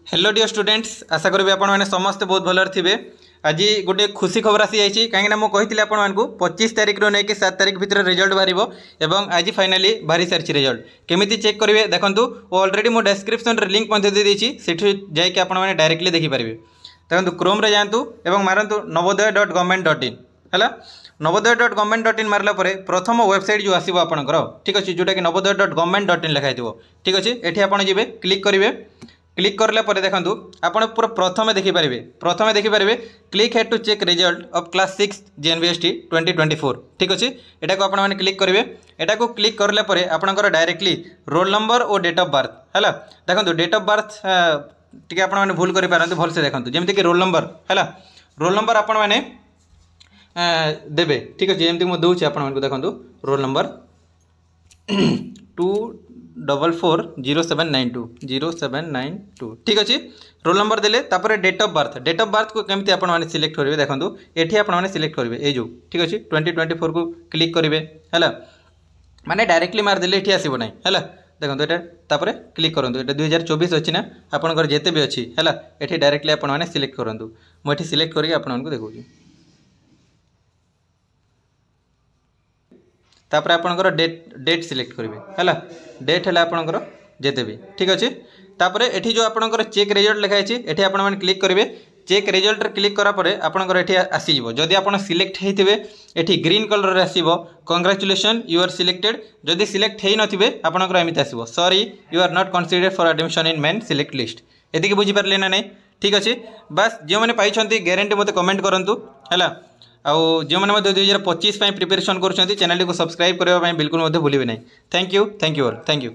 Hello dear students, आशा करी आपण मैंने समस्ते बहुत भलर थे। आज गोटे खुशी खबर आसी जाइए कहीं मुझे आपको 25 तारिख रू नहीं 7 तारिख भितर रिजल्ट बाहर आज फाइनाली बाहरी सारी रिजल्ट केमी चेक करेंगे देखो ऑलरेडी मो डिस्क्रिप्शन लिंक दे देती जाकि आपने डायरेक्टली देखिपारे। देखो क्रोम रे जातु और मारतु navodaya.government.in है। navodaya.government.in मारला प्रथम वेबसाइट जो आसो आपंकर ठीक अच्छे जोटा कि navodaya.government.in लिखाई ठीक अच्छे ये आप क्लिक करेंगे। क्लिक करला पर देखंतु आपण पूरा प्रथमे देखिपारे click head to check result of class 6 JNVST 2024 ठीक अच्छे एटा को आपण माने क्लिक करेंगे। एटा को क्लिक करला पर आपणकर डायरेक्टली रोल नंबर और डेट ऑफ बर्थ है। देखो डेट ऑफ बर्थ टी आप भूल कर पारती भलसे देखो जमीन कि रोल नंबर है। रोल नंबर आपण मैंने देवे ठीक अच्छे जमी मुझे दूसरी आपको देखो रोल नंबर 2440792 ठीक अच्छे रोल नंबर देले तापर डेट ऑफ बर्थ को केमती आप सिलेक्ट करेंगे। देखो ये आप सिलेक्ट करेंगे ये जो ठीक अच्छे 2024 को क्लिक करेंगे है माने डायरेक्टली मारदेले ये आसब ना है। देखो यहाँ क्लिक करूँ ये 2024 अच्छी ना आपंकर जिते भी अच्छी है ये डायरेक्टली आपने सिलेक्ट करूँ मुझे सिलेक्ट करके आपको देखूँ। तापर आपंकर डेट सिलेक्ट करेंगे है डेट है आपंकर जिते भी ठीक अच्छे। तापर ये जो आपंकर चेक रिजल्ट लिखाई ये आप क्लिक करेंगे। चेक रिजल्ट क्लिक करापर आपंकर ये आसीज जदि आप सिलेक्ट होते ये ग्रीन कलर आसो कंग्रेचुलेसन यू आर सिलेक्टेड। जदि सिलेक्ट हो नी आपंकर एमती आसो sorry you are not considered for admission in main select list ये बुझीपारे ना नहीं ठीक अच्छे। बस जो मैंने पाई गारंटी मत कमेंट करूँ है। आउ जो मैंने 2025 प्रिपेरेसन कर चैनल को सब्सक्राइब करने बिल्कुल भूलिए ना। Thank you all thank you.